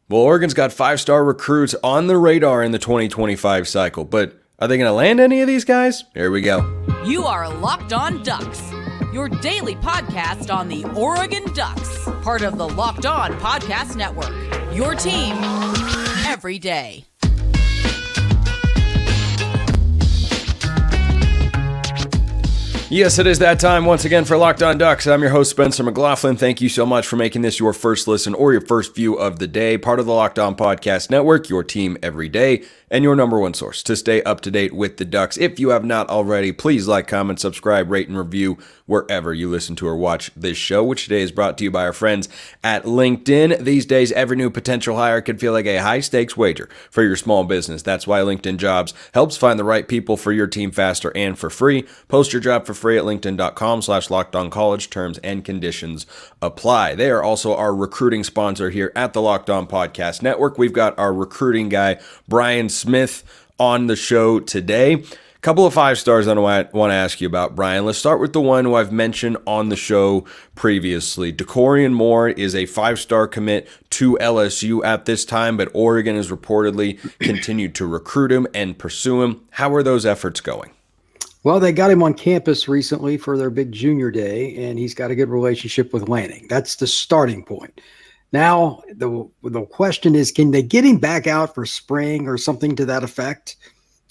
Well, Oregon's got 5-star recruits on the radar in the 2025 cycle, but are they going to land any of these guys? Here we go. You are Locked On Ducks, your daily podcast on the Oregon Ducks, part of the Locked On Podcast Network, your team every day. Yes, it is that time once again for Locked On Ducks. I'm your host, Spencer McLaughlin. Thank you so much for making this your first listen or your first view of the day. Part of the Locked On Podcast Network, your team every day, and your number one source to stay up to date with the Ducks. If you have not already, please like, comment, subscribe, rate, and review wherever you listen to or watch this show, which today is brought to you by our friends at LinkedIn. These days, every new potential hire can feel like a high-stakes wager for your small business. That's why LinkedIn Jobs helps find the right people for your team faster and for free. Post your job for free at linkedin.com/LockedOnCollege. Terms and conditions apply. They are also our recruiting sponsor here at the Locked On Podcast Network. We've got our recruiting guy, Brian Smith, on the show today. Couple of 5-stars I want to ask you about, Brian. Let's start with the one who I've mentioned on the show previously. Dakorien Moore is a 5-star commit to LSU at this time, but Oregon has reportedly continued to recruit him and pursue him. How are those efforts going? Well, they got him on campus recently for their big junior day, and he's got a good relationship with Lanning. That's the starting point. Now, the question is, can they get him back out for spring or something to that effect?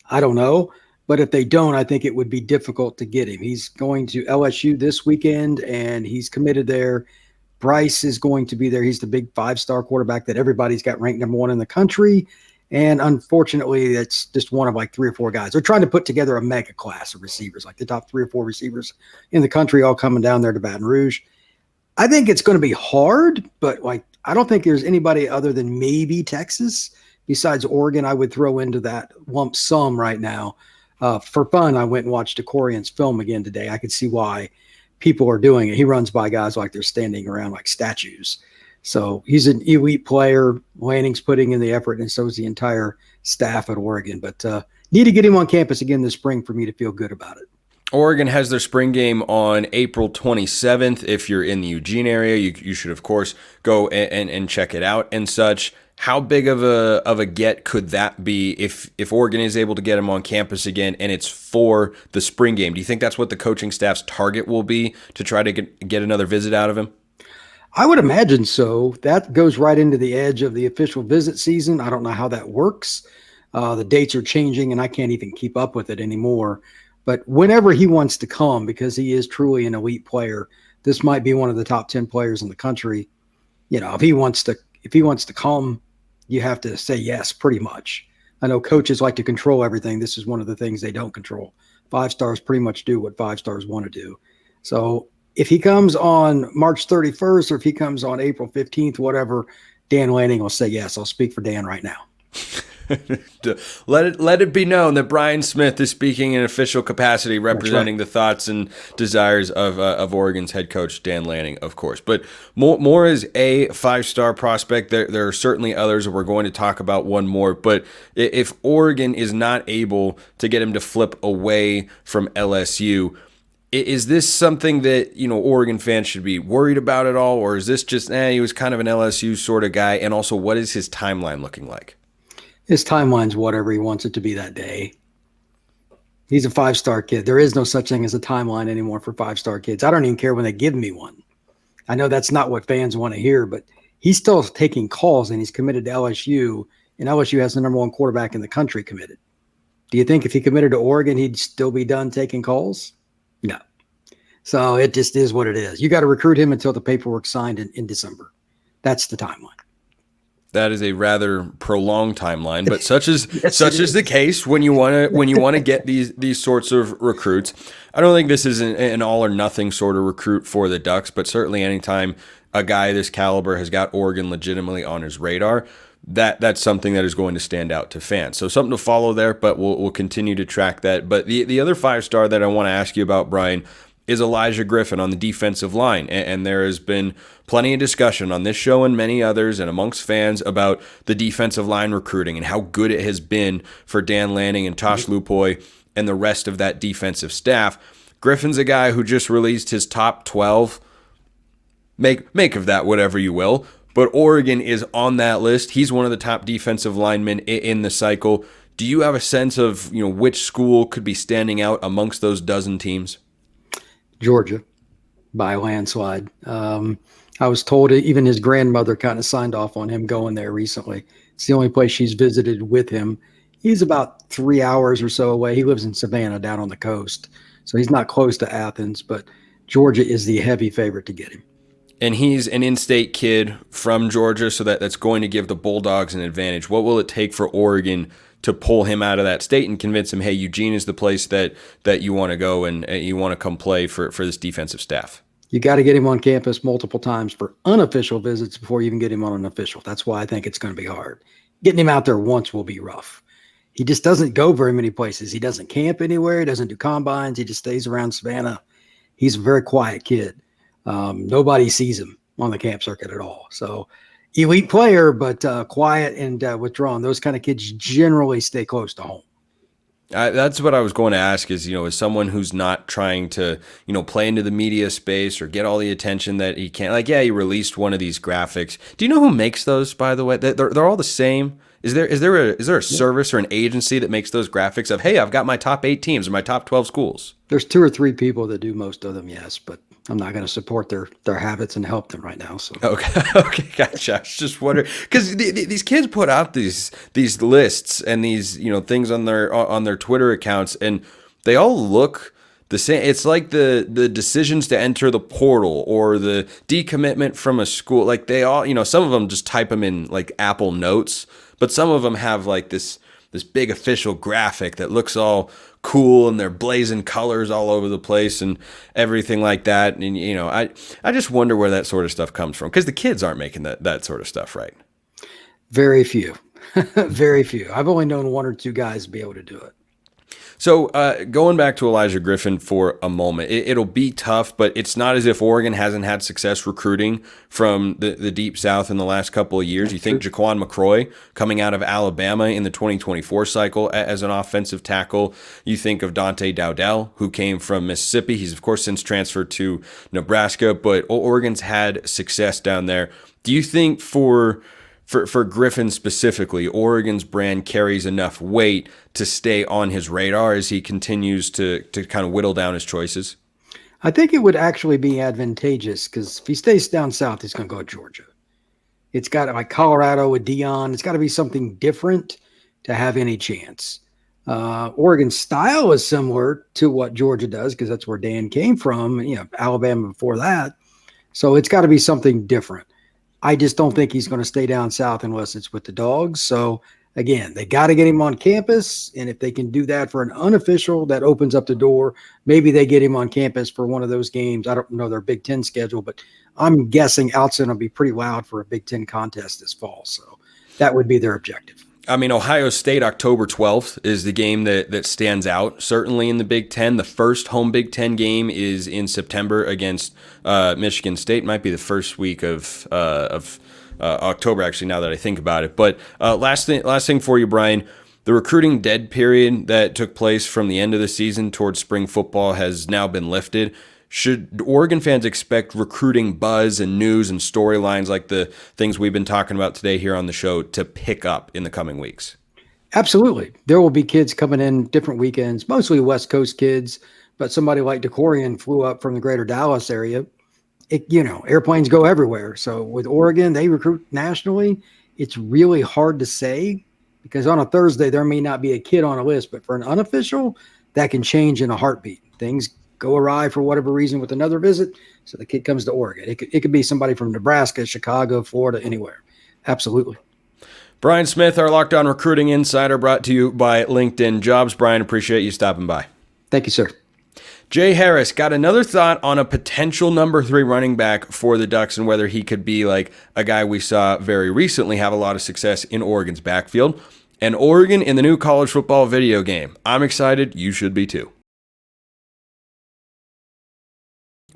I don't know. But if they don't, I think it would be difficult to get him. He's going to LSU this weekend, and he's committed there. Bryce is going to be there. He's the big 5-star quarterback that everybody's got ranked number 1 in the country. And unfortunately, it's just one of like 3 or 4 guys. They're trying to put together a mega class of receivers, like the top 3 or 4 receivers in the country, all coming down there to Baton Rouge. I think it's going to be hard, but I don't think there's anybody other than maybe Texas besides Oregon I would throw into that lump sum right now. For fun, I went and watched Dakorien's film again today. I could see why people are doing it. He runs by guys like they're standing around like statues. So he's an elite player. Lanning's putting in the effort, and so is the entire staff at Oregon. But need to get him on campus again this spring for me to feel good about it. Oregon has their spring game on April 27th. If you're in the Eugene area, you should, of course, go and check it out and such. How big of a get could that be if Oregon is able to get him on campus again and it's for the spring game? Do you think that's what the coaching staff's target will be, to try to get another visit out of him? I would imagine so. That goes right into the edge of the official visit season. I don't know how that works. The dates are changing, and I can't even keep up with it anymore. But whenever he wants to come, because he is truly an elite player, this might be one of the top 10 players in the country. You know, if he wants to come, you have to say yes, pretty much. I know coaches like to control everything. This is one of the things they don't control. 5-stars pretty much do what 5-stars want to do. So if he comes on March 31st or if he comes on April 15th, whatever, Dan Lanning will say yes. I'll speak for Dan right now. Let it be known that Brian Smith is speaking in official capacity, representing the thoughts and desires of Oregon's head coach Dan Lanning, of course. But Moore is a 5-star prospect. There are certainly others, and we're going to talk about one more. But if Oregon is not able to get him to flip away from LSU, is this something that Oregon fans should be worried about at all, or is this just he was kind of an LSU sort of guy? And also, what is his timeline looking like? His timeline's whatever he wants it to be that day. He's a 5-star kid. There is no such thing as a timeline anymore for 5-star kids. I don't even care when they give me one. I know that's not what fans want to hear, but he's still taking calls, and he's committed to LSU, and LSU has the number 1 quarterback in the country committed. Do you think if he committed to Oregon, he'd still be done taking calls? No. So it just is what it is. You got to recruit him until the paperwork's signed in December. That's the timeline. That is a rather prolonged timeline, but such is the case when you want to get these sorts of recruits. I don't think this is an all or nothing sort of recruit for the Ducks, but certainly anytime a guy this caliber has got Oregon legitimately on his radar, that's something that is going to stand out to fans. So something to follow there, but we'll continue to track that. But the other 5-star that I want to ask you about, Brian, is Elijah Griffin on the defensive line. And there has been plenty of discussion on this show and many others and amongst fans about the defensive line recruiting and how good it has been for Dan Lanning and Tosh Lupoy and the rest of that defensive staff. Griffin's a guy who just released his top 12. Make of that whatever you will. but Oregon is on that list. He's one of the top defensive linemen in the cycle. Do you have a sense of, which school could be standing out amongst those dozen teams? Georgia, by a landslide. I was told even his grandmother kind of signed off on him going there recently. It's the only place she's visited with him. He's about 3 hours or so away. He lives in Savannah down on the coast. So he's not close to Athens, but Georgia is the heavy favorite to get him. And he's an in-state kid from Georgia, so that's going to give the Bulldogs an advantage. What will it take for Oregon to pull him out of that state and convince him, hey, Eugene is the place that you want to go and you want to come play for this defensive staff? You got to get him on campus multiple times for unofficial visits before you even get him on an official. That's why I think it's going to be hard. Getting him out there once will be rough. He just doesn't go very many places. He doesn't camp anywhere. He doesn't do combines. He just stays around Savannah. He's a very quiet kid. Nobody sees him on the camp circuit at all. So elite player, but quiet and withdrawn. Those kind of kids generally stay close to home. That's what I was going to ask is, as someone who's not trying to, play into the media space or get all the attention that he can. Like, yeah, he released one of these graphics. Do you know who makes those, by the way? They're all the same. Is there a service or an agency that makes those graphics of, hey, I've got my top 8 teams or my top 12 schools? There's 2 or 3 people that do most of them, yes, but I'm not going to support their habits and help them right now. So okay, gotcha. I was just wondering because these kids put out these lists and these things on their Twitter accounts, and they all look the same. It's like the decisions to enter the portal or the decommitment from a school. Like they all, some of them just type them in like Apple Notes, but some of them have like this big official graphic that looks all cool and they're blazing colors all over the place and everything like that. And I just wonder where that sort of stuff comes from because the kids aren't making that sort of stuff, right? Very few. Very few. I've only known 1 or 2 guys be able to do it. So going back to Elijah Griffin for a moment, it'll be tough, but it's not as if Oregon hasn't had success recruiting from the Deep South in the last couple of years. You think Jaquan McCroy coming out of Alabama in the 2024 cycle as an offensive tackle. You think of Dante Dowdell, who came from Mississippi. He's, of course, since transferred to Nebraska, but Oregon's had success down there. Do you think for Griffin specifically, Oregon's brand carries enough weight to stay on his radar as he continues to kind of whittle down his choices? I think it would actually be advantageous because if he stays down south, he's going to go to Georgia. It's got like Colorado with Dion. It's got to be something different to have any chance. Oregon's style is similar to what Georgia does because that's where Dan came from, Alabama before that. So it's got to be something different. I just don't think he's going to stay down south unless it's with the Dogs. So, again, they got to get him on campus, and if they can do that for an unofficial, that opens up the door. Maybe they get him on campus for one of those games. I don't know their Big Ten schedule, but I'm guessing Outson will be pretty loud for a Big Ten contest this fall. So that would be their objective. I mean, Ohio State, October 12th is the game that stands out, certainly in the Big Ten. The first home Big Ten game is in September against Michigan State. Might be the first week of October, actually, now that I think about it. But last thing for you, Brian, the recruiting dead period that took place from the end of the season towards spring football has now been lifted. Should Oregon fans expect recruiting buzz and news and storylines like the things we've been talking about today here on the show to pick up in the coming weeks? Absolutely. There will be kids coming in different weekends, mostly West Coast kids, but somebody like Dakorien flew up from the greater Dallas area. Airplanes go everywhere. So with Oregon, they recruit nationally. It's really hard to say because on a Thursday, there may not be a kid on a list, but for an unofficial, that can change in a heartbeat. Things go awry for whatever reason with another visit, so the kid comes to Oregon. It could be somebody from Nebraska, Chicago, Florida, anywhere. Absolutely. Brian Smith, our Locked On Recruiting Insider, brought to you by LinkedIn Jobs. Brian, appreciate you stopping by. Thank you, sir. Jay Harris got another thought on a potential number 3 running back for the Ducks and whether he could be like a guy we saw very recently have a lot of success in Oregon's backfield. And Oregon in the new college football video game. I'm excited. You should be too.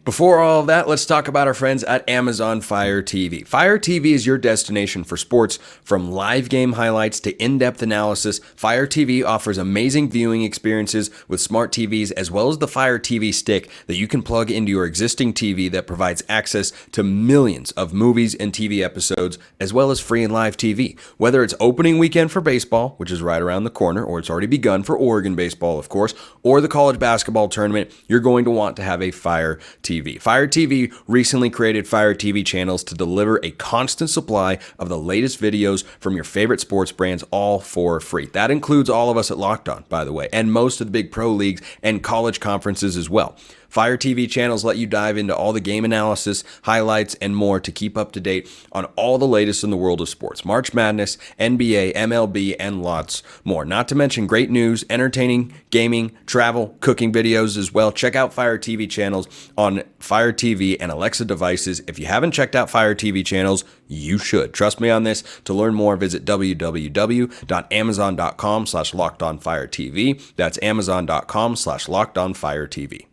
Before all of that, let's talk about our friends at Amazon Fire TV. Fire TV is your destination for sports. From live game highlights to in-depth analysis, Fire TV offers amazing viewing experiences with smart TVs, as well as the Fire TV stick that you can plug into your existing TV that provides access to millions of movies and TV episodes, as well as free and live TV. Whether it's opening weekend for baseball, which is right around the corner, or it's already begun for Oregon baseball, of course, or the college basketball tournament, you're going to want to have a Fire TV. Fire TV recently created Fire TV channels to deliver a constant supply of the latest videos from your favorite sports brands, all for free. That includes all of us at Locked On, by the way, and most of the big pro leagues and college conferences as well. Fire TV channels let you dive into all the game analysis, highlights, and more to keep up to date on all the latest in the world of sports. March Madness, NBA, MLB, and lots more. Not to mention great news, entertaining, gaming, travel, cooking videos as well. Check out Fire TV channels on Fire TV and Alexa devices. If you haven't checked out Fire TV channels, you should. Trust me on this. To learn more, visit www.amazon.com/lockedonfiretv. That's amazon.com/lockedonfiretv.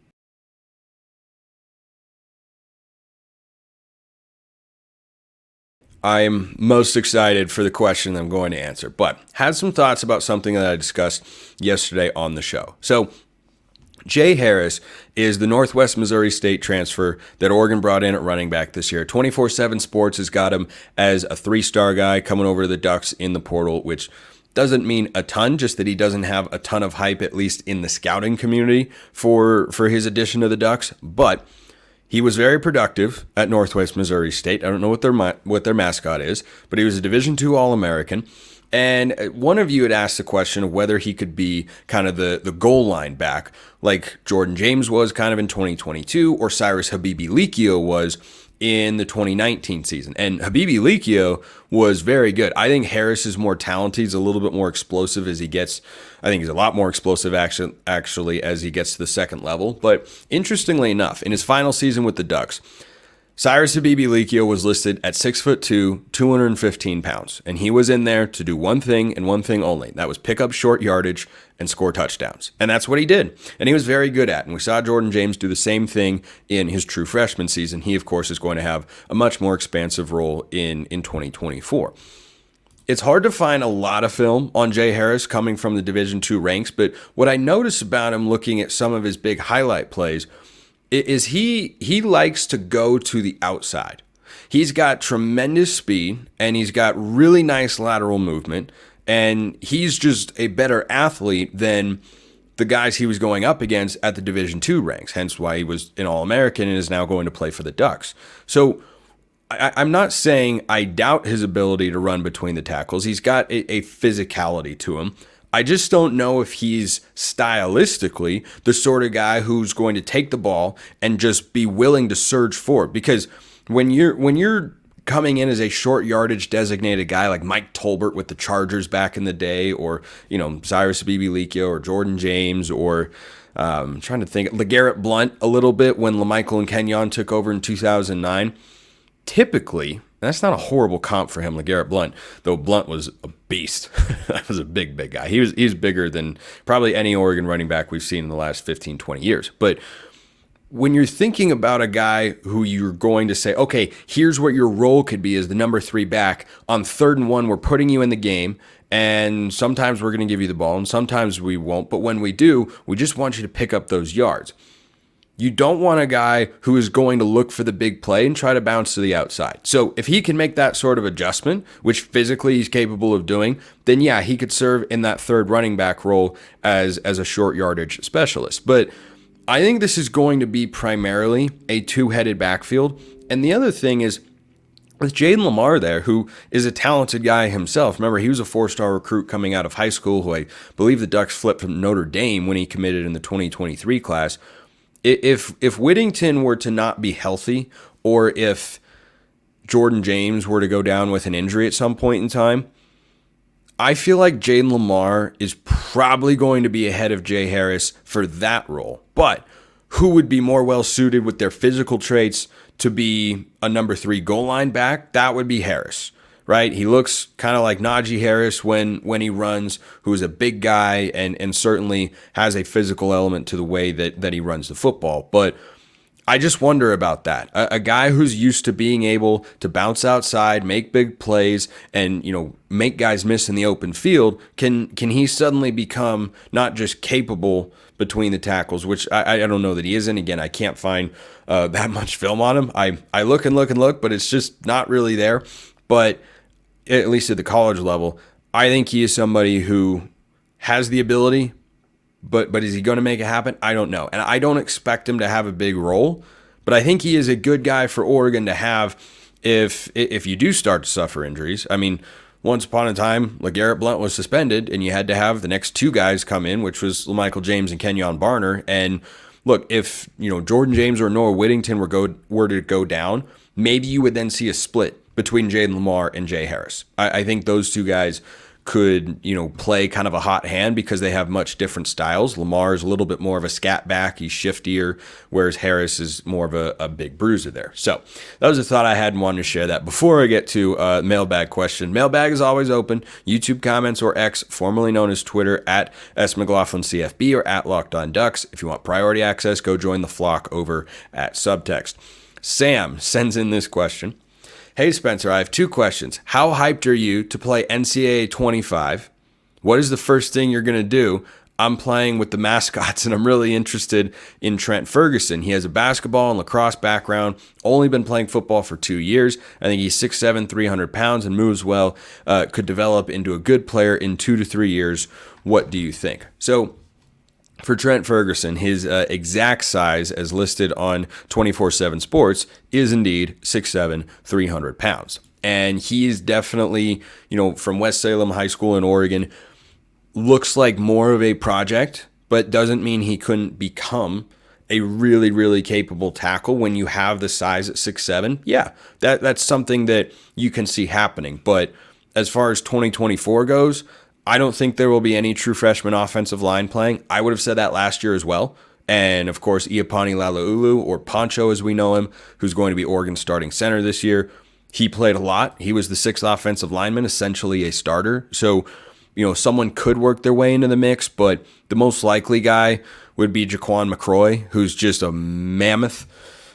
I'm most excited for the question I'm going to answer, but had some thoughts about something that I discussed yesterday on the show. So, Jay Harris is the Northwest Missouri State transfer that Oregon brought in at running back this year. 24/7 Sports has got him as a 3-star guy coming over to the Ducks in the portal, which doesn't mean a ton, just that he doesn't have a ton of hype, at least in the scouting community, for his addition to the Ducks, but he was very productive at Northwest Missouri State. I don't know what their mascot is, but he was a Division II All-American. And one of you had asked the question of whether he could be kind of the goal line back, like Jordan James was kind of in 2022, or Cyrus Habibi-Likio was in the 2019 season. And Habibi-Likio was very good. I think Harris is more talented. He's a little bit more explosive as he gets. I think he's a lot more explosive actually as he gets to the second level. But interestingly enough, in his final season with the Ducks, Cyrus Habibi-Likio was listed at 6'2", 215 pounds, and he was in there to do one thing and one thing only. That was pick up short yardage and score touchdowns. And that's what he did. And he was very good at it. And we saw Jordan James do the same thing in his true freshman season. He, of course, is going to have a much more expansive role in 2024. It's hard to find a lot of film on Jay Harris coming from the Division II ranks, but what I noticed about him looking at some of his big highlight plays is he likes to go to the outside. He's got tremendous speed, and he's got really nice lateral movement, and he's just a better athlete than the guys he was going up against at the Division II ranks, hence why he was an All-American and is now going to play for the Ducks. So I'm not saying I doubt his ability to run between the tackles. He's got a physicality to him. I just don't know if he's stylistically the sort of guy who's going to take the ball and just be willing to surge forward. Because when you're coming in as a short yardage designated guy like Mike Tolbert with the Chargers back in the day, or Cyrus Habibi-Likio or Jordan James, or I'm trying to think, LeGarrette Blount a little bit when LaMichael and Kenyon took over in 2009. Typically, that's not a horrible comp for him, LeGarrette Blount, though Blount was a beast. That was a big guy. He's bigger than probably any Oregon running back we've seen in the last 15, 20 years. But when you're thinking about a guy who you're going to say, okay, here's what your role could be as the number 3 back, on 3rd and 1, we're putting you in the game, and sometimes we're going to give you the ball, and sometimes we won't, but when we do, we just want you to pick up those yards. You don't want a guy who is going to look for the big play and try to bounce to the outside. So if he can make that sort of adjustment, which physically he's capable of doing, then yeah, he could serve in that 3rd running back role as a short yardage specialist. But I think this is going to be primarily a 2-headed backfield. And the other thing is, with Jaden Lamar there, who is a talented guy himself. Remember, he was a 4-star recruit coming out of high school, who I believe the Ducks flipped from Notre Dame when he committed in the 2023 class. If Whittington were to not be healthy, or if Jordan James were to go down with an injury at some point in time, I feel like Jaden Lamar is probably going to be ahead of Jay Harris for that role. But who would be more well-suited with their physical traits to be a number 3 goal line back? That would be Harris, right? He looks kind of like Najee Harris when he runs, who is a big guy and certainly has a physical element to the way that he runs the football. But I just wonder about that. A guy who's used to being able to bounce outside, make big plays, and make guys miss in the open field, can he suddenly become not just capable between the tackles, which I don't know that he isn't. Again, I can't find that much film on him. I look and look and look, but it's just not really there. But at least at the college level, I think he is somebody who has the ability. But is he going to make it happen? I don't know. And I don't expect him to have a big role, but I think he is a good guy for Oregon to have if you do start to suffer injuries. I mean, once upon a time, LeGarrette Blount was suspended, and you had to have the next two guys come in, which was Michael James and Kenyon Barner. And look, if Jordan James or Noah Whittington were to go down, maybe you would then see a split between Jaden Lamar and Jay Harris. I think those two guys could, play kind of a hot hand because they have much different styles. Lamar is a little bit more of a scat back. He's shiftier, whereas Harris is more of a big bruiser there. So that was a thought I had and wanted to share that. Before I get to mailbag question, mailbag is always open. YouTube comments or X, formerly known as Twitter, at @SMcLaughlinCFB or at Locked On Ducks. If you want priority access, go join the flock over at Subtext. Sam sends in this question. Hey, Spencer, I have two questions. How hyped are you to play NCAA 25? What is the first thing you're going to do? I'm playing with the mascots, and I'm really interested in Trent Ferguson. He has a basketball and lacrosse background, only been playing football for 2 years. I think he's 6'7", 300 pounds, and moves well, could develop into a good player in 2 to 3 years. What do you think? So, for Trent Ferguson, his exact size as listed on 24/7 Sports is indeed 6'7", 300 pounds. And he is definitely, from West Salem High School in Oregon, looks like more of a project, but doesn't mean he couldn't become a really, really capable tackle when you have the size at 6'7". Yeah, that's something that you can see happening. But as far as 2024 goes, I don't think there will be any true freshman offensive line playing. I would have said that last year as well. And, of course, Iapani Lalaulu, or Poncho as we know him, who's going to be Oregon's starting center this year. He played a lot. He was the sixth offensive lineman, essentially a starter. So, someone could work their way into the mix, but the most likely guy would be Jaquan McCroy, who's just a mammoth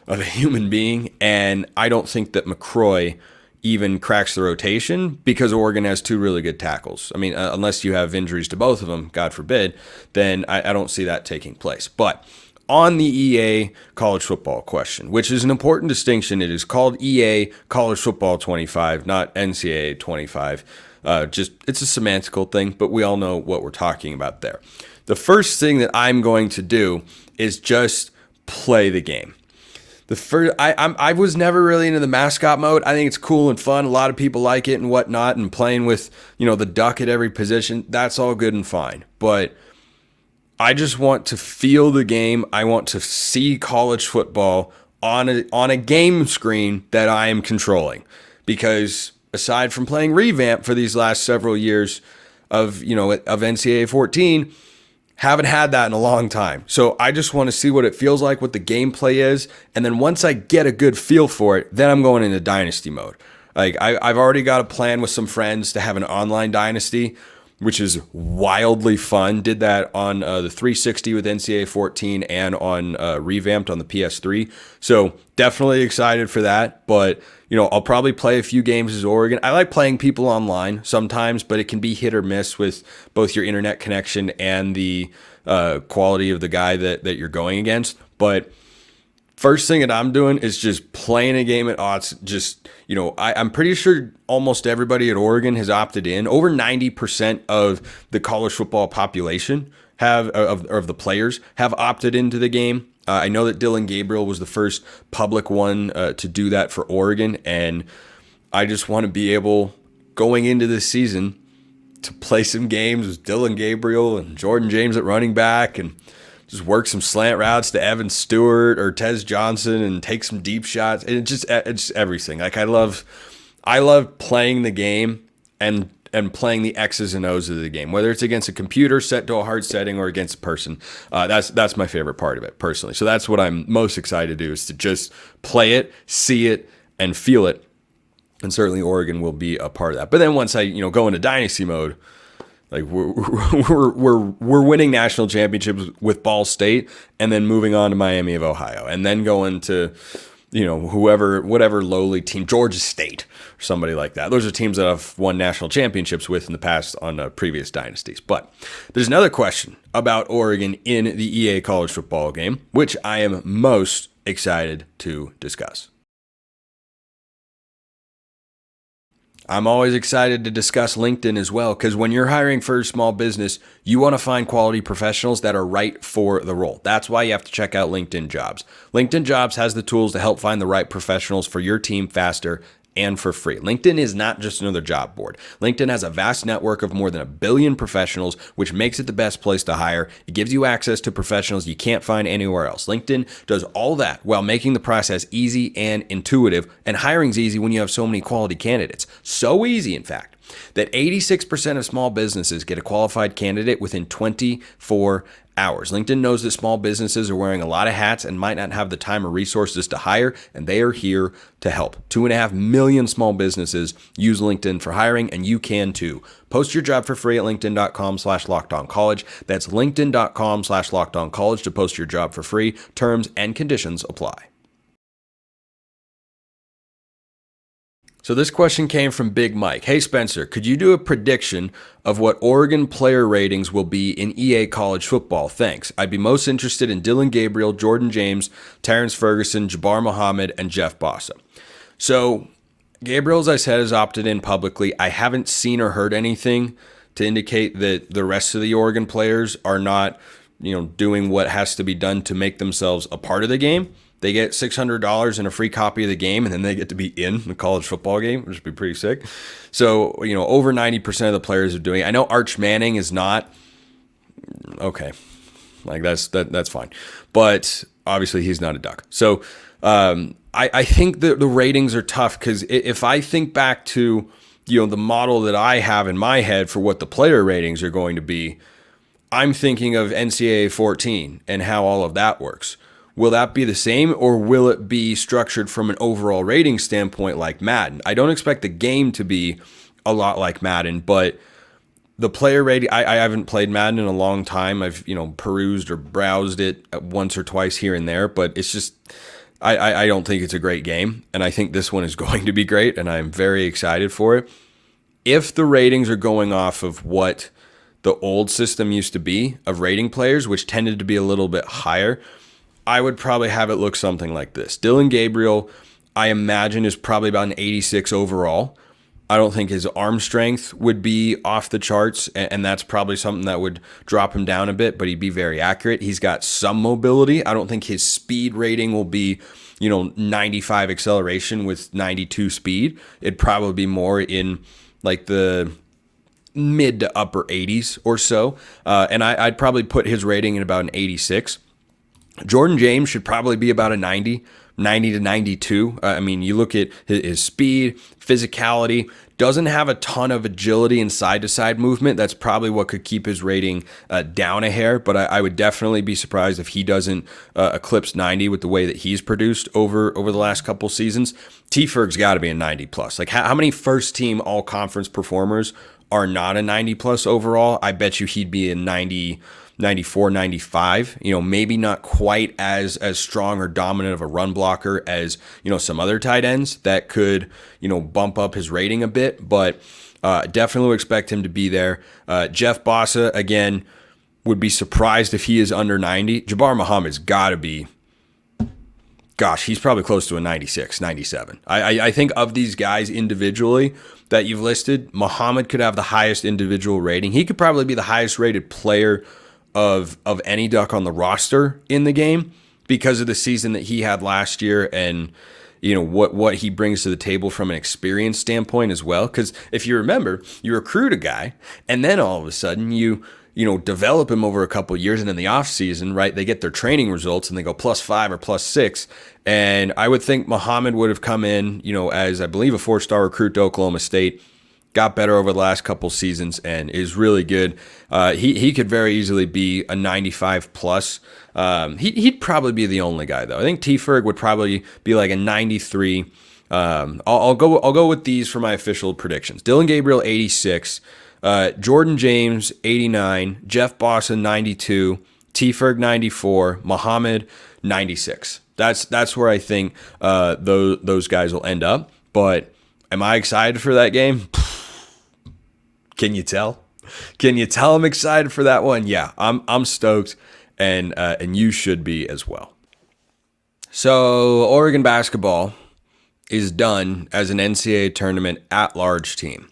of a human being. And I don't think that McCroy even cracks the rotation because Oregon has two really good tackles. I mean, unless you have injuries to both of them, God forbid, then I don't see that taking place. But on the EA college football question, which is an important distinction, it is called EA College Football 25, not NCAA 25. It's a semantical thing, but we all know what we're talking about there. The first thing that I'm going to do is just play the game. I was never really into the mascot mode. I think it's cool and fun. A lot of people like it and whatnot, and playing with, the duck at every position. That's all good and fine. But I just want to feel the game. I want to see college football on a game screen that I am controlling. Because aside from playing revamp for these last several years of NCAA 14, haven't had that in a long time. So I just want to see what it feels like, what the gameplay is. And then once I get a good feel for it, then I'm going into dynasty mode. Like I've already got a plan with some friends to have an online dynasty, which is wildly fun. Did that on the 360 with NCAA 14 and on revamped on the PS3. So definitely excited for that. But I'll probably play a few games as Oregon. I like playing people online sometimes, but it can be hit or miss with both your internet connection and the quality of the guy that you're going against. But first thing that I'm doing is just playing a game at odds. I'm pretty sure almost everybody at Oregon has opted in. Over 90% of the college football population of the players have opted into the game. I know that Dylan Gabriel was the first public one to do that for Oregon, and I just want to be able, going into this season, to play some games with Dylan Gabriel and Jordan James at running back, and just work some slant routes to Evan Stewart or Tez Johnson and take some deep shots. And it's just everything. Like I love playing the game and playing the X's and O's of the game, whether it's against a computer set to a hard setting or against a person. That's my favorite part of it personally. So that's what I'm most excited to do, is to just play it, see it, and feel it. And certainly Oregon will be a part of that. But then once I go into dynasty mode, Like we're winning national championships with Ball State and then moving on to Miami of Ohio and then going to, whatever lowly team, Georgia State or somebody like that. Those are teams that I've won national championships with in the past on previous dynasties. But there's another question about Oregon in the EA college football game, which I am most excited to discuss. I'm always excited to discuss LinkedIn as well, because when you're hiring for a small business, you want to find quality professionals that are right for the role. That's why you have to check out LinkedIn Jobs. LinkedIn Jobs has the tools to help find the right professionals for your team faster and for free. LinkedIn is not just another job board. LinkedIn has a vast network of more than 1 billion professionals, which makes it the best place to hire. It gives you access to professionals you can't find anywhere else. LinkedIn does all that while making the process easy and intuitive, and hiring's easy when you have so many quality candidates. So easy, in fact, that 86% of small businesses get a qualified candidate within 24 hours. LinkedIn knows that small businesses are wearing a lot of hats and might not have the time or resources to hire, and they are here to help. 2.5 million small businesses use LinkedIn for hiring, and you can too. Post your job for free at linkedin.com/lockedoncollege. That's linkedin.com/lockedoncollege to post your job for free. Terms and conditions apply. So this question came from Big Mike. Hey Spencer, could you do a prediction of what Oregon player ratings will be in EA college football? Thanks. I'd be most interested in Dylan Gabriel, Jordan James, Terrence Ferguson, Jabbar Muhammad, and Jeff Bossa. So Gabriel, as I said, has opted in publicly. I haven't seen or heard anything to indicate that the rest of the Oregon players are not, doing what has to be done to make themselves a part of the game. They get $600 and a free copy of the game, and then they get to be in the college football game, which would be pretty sick. So, over 90% of the players are doing it. I know Arch Manning is not. Okay. Like, that's fine. But obviously, he's not a Duck. So, I think the ratings are tough because if I think back to, the model that I have in my head for what the player ratings are going to be, I'm thinking of NCAA 14 and how all of that works. Will that be the same, or will it be structured from an overall rating standpoint like Madden? I don't expect the game to be a lot like Madden, but the player rating, I haven't played Madden in a long time. I've, perused or browsed it once or twice here and there, but it's just, I don't think it's a great game, and I think this one is going to be great, and I'm very excited for it. If the ratings are going off of what the old system used to be of rating players, which tended to be a little bit higher, I would probably have it look something like this. Dylan Gabriel, I imagine, is probably about an 86 overall. I don't think his arm strength would be off the charts, and that's probably something that would drop him down a bit, but he'd be very accurate. He's got some mobility. I don't think his speed rating will be, 95 acceleration with 92 speed. It'd probably be more in like the mid to upper 80s or so, and I'd probably put his rating at about an 86. Jordan James should probably be about a 90 to 92. You look at his speed, physicality, doesn't have a ton of agility and side-to-side movement. That's probably what could keep his rating down a hair, but I would definitely be surprised if he doesn't eclipse 90 with the way that he's produced over the last couple seasons. T-Ferg's got to be a 90 plus. Like how many first-team all-conference performers are not a 90 plus overall? I bet you he'd be a 90, 94, 95, maybe not quite as strong or dominant of a run blocker as, some other tight ends that could, bump up his rating a bit, but definitely would expect him to be there. Jeff Bossa, again, would be surprised if he is under 90. Jabbar Muhammad's got to be, he's probably close to a 96, 97. I think of these guys individually that you've listed, Muhammad could have the highest individual rating. He could probably be the highest rated player of any Duck on the roster in the game because of the season that he had last year and what he brings to the table from an experience standpoint as well. Because if you remember, you recruit a guy and then all of a sudden you develop him over a couple of years, and in the off season, right, they get their training results and they go +5 or +6. And I would think Muhammad would have come in, as I believe a 4-star recruit to Oklahoma State, got better over the last couple seasons and is really good. He could very easily be a 95 plus. He'd probably be the only guy though. I think T-Ferg would probably be like a 93. I'll go with these for my official predictions. Dylan Gabriel 86. Jordan James, 89. Jeff Bosson, 92. T-Ferg, 94. Muhammad, 96. That's where I think those guys will end up. But am I excited for that game? Can you tell? Can you tell I'm excited for that one? Yeah, I'm stoked, and you should be as well. So Oregon basketball is done as an NCAA Tournament at-large team.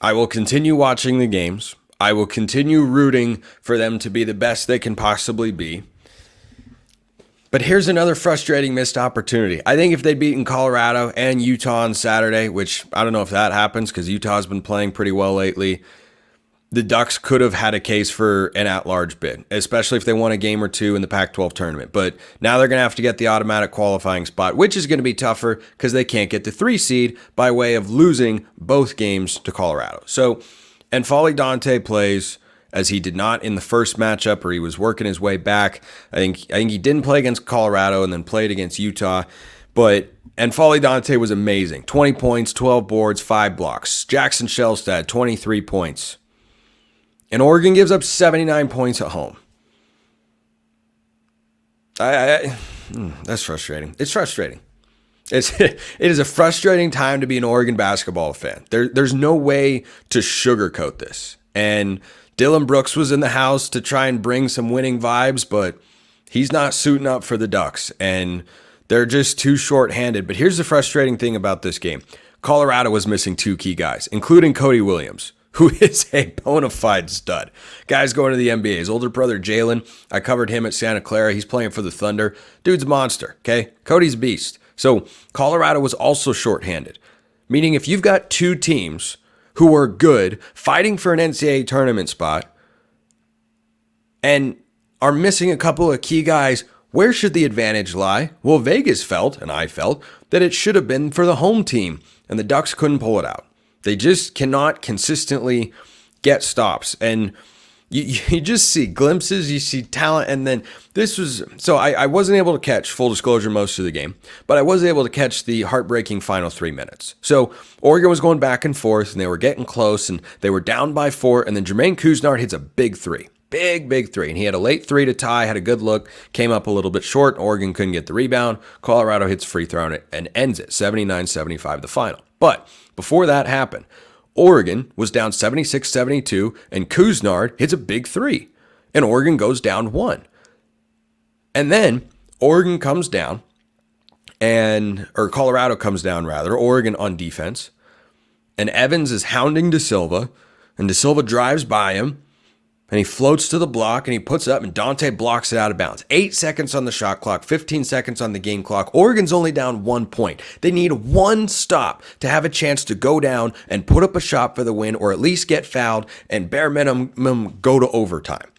I will continue watching the games. I will continue rooting for them to be the best they can possibly be. But here's another frustrating missed opportunity. I think if they'd beaten Colorado and Utah on Saturday, which I don't know if that happens because Utah's been playing pretty well lately, the Ducks could have had a case for an at-large bid, especially if they won a game or two in the Pac-12 tournament. But now they're going to have to get the automatic qualifying spot, which is going to be tougher because they can't get the 3 seed by way of losing both games to Colorado. So, N'Faly Dante plays, as he did not in the first matchup, or he was working his way back. I think he didn't play against Colorado and then played against Utah. But N'Faly Dante was amazing. 20 points, 12 boards, 5 blocks. Jackson Shellstad, 23 points. And Oregon gives up 79 points at home. That's frustrating. It's frustrating. It is a frustrating time to be an Oregon basketball fan. There's no way to sugarcoat this. And Dylan Brooks was in the house to try and bring some winning vibes, but he's not suiting up for the Ducks, and they're just too short-handed. But here's the frustrating thing about this game. Colorado was missing 2 key guys, including Cody Williams, who is a bona fide stud. Guy's going to the NBA. His older brother, Jalen, I covered him at Santa Clara. He's playing for the Thunder. Dude's a monster, okay? Cody's a beast. So Colorado was also shorthanded, meaning if you've got 2 teams who are good, fighting for an NCAA tournament spot, and are missing a couple of key guys, where should the advantage lie? Well, Vegas felt, and I felt, that it should have been for the home team, and the Ducks couldn't pull it out. They just cannot consistently get stops, and you just see glimpses, you see talent, and then this was, so I wasn't able to catch, full disclosure, most of the game, but I was able to catch the heartbreaking final 3 minutes. So Oregon was going back and forth, and they were getting close, and they were down by 4, and then Jermaine Couisnard hits a big 3. Big 3, and he had a late 3 to tie, had a good look, came up a little bit short, Oregon couldn't get the rebound, Colorado hits free throw and ends it, 79-75 the final. But before that happened, Oregon was down 76-72, and Couisnard hits a big 3, and Oregon goes down 1. And then Oregon comes down, or Colorado comes down rather, Oregon on defense, and Evans is hounding De Silva, and De Silva drives by him, and he floats to the block, and he puts it up, and Dante blocks it out of bounds. 8 seconds on the shot clock, 15 seconds on the game clock. Oregon's only down 1 point. They need 1 stop to have a chance to go down and put up a shot for the win, or at least get fouled, and bare minimum go to overtime.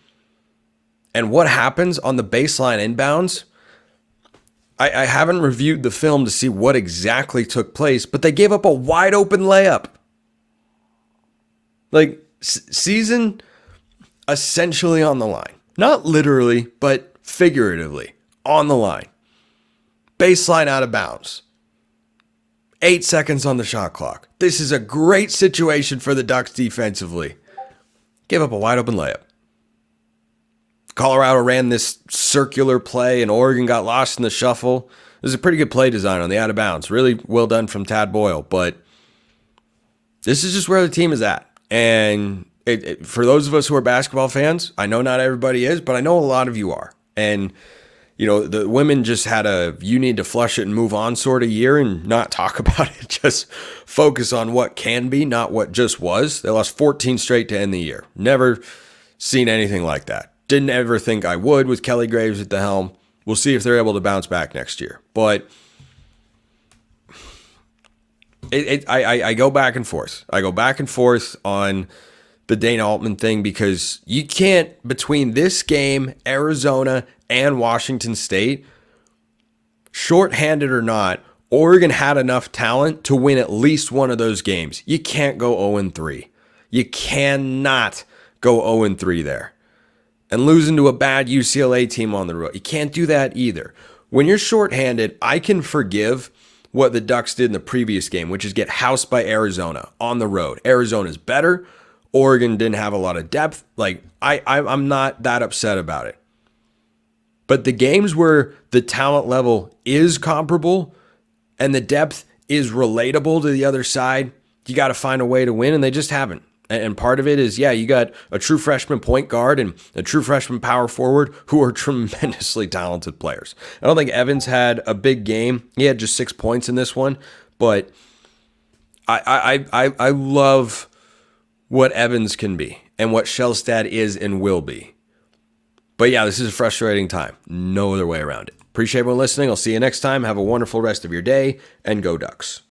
And what happens on the baseline inbounds? I haven't reviewed the film to see what exactly took place, but they gave up a wide open layup. Like, season essentially on the line. Not literally, but figuratively on the line. Baseline out of bounds. 8 seconds on the shot clock. This is a great situation for the Ducks defensively. Give up a wide open layup. Colorado ran this circular play and Oregon got lost in the shuffle. This is a pretty good play design on the out of bounds. Really well done from Tad Boyle, but this is just where the team is at. And for those of us who are basketball fans, I know not everybody is, but I know a lot of you are. And, you know, the women just had you need to flush it and move on sort of year and not talk about it. Just focus on what can be, not what just was. They lost 14 straight to end the year. Never seen anything like that. Didn't ever think I would with Kelly Graves at the helm. We'll see if they're able to bounce back next year. But I go back and forth. I go back and forth on the Dana Altman thing because you can't, between this game, Arizona, and Washington State, shorthanded or not, Oregon had enough talent to win at least one of those games. You can't go 0-3. You cannot go 0-3 there. And losing to a bad UCLA team on the road. You can't do that either. When you're shorthanded, I can forgive what the Ducks did in the previous game, which is get housed by Arizona on the road. Arizona's better. Oregon didn't have a lot of depth. Like, I'm not that upset about it. But the games where the talent level is comparable and the depth is relatable to the other side, you got to find a way to win, and they just haven't. And part of it is, yeah, you got a true freshman point guard and a true freshman power forward who are tremendously talented players. I don't think Evans had a big game. He had just 6 points in this one, but I love what Evans can be and what Shellstad is and will be. But yeah, this is a frustrating time. No other way around it. Appreciate everyone listening. I'll see you next time. Have a wonderful rest of your day, and go Ducks.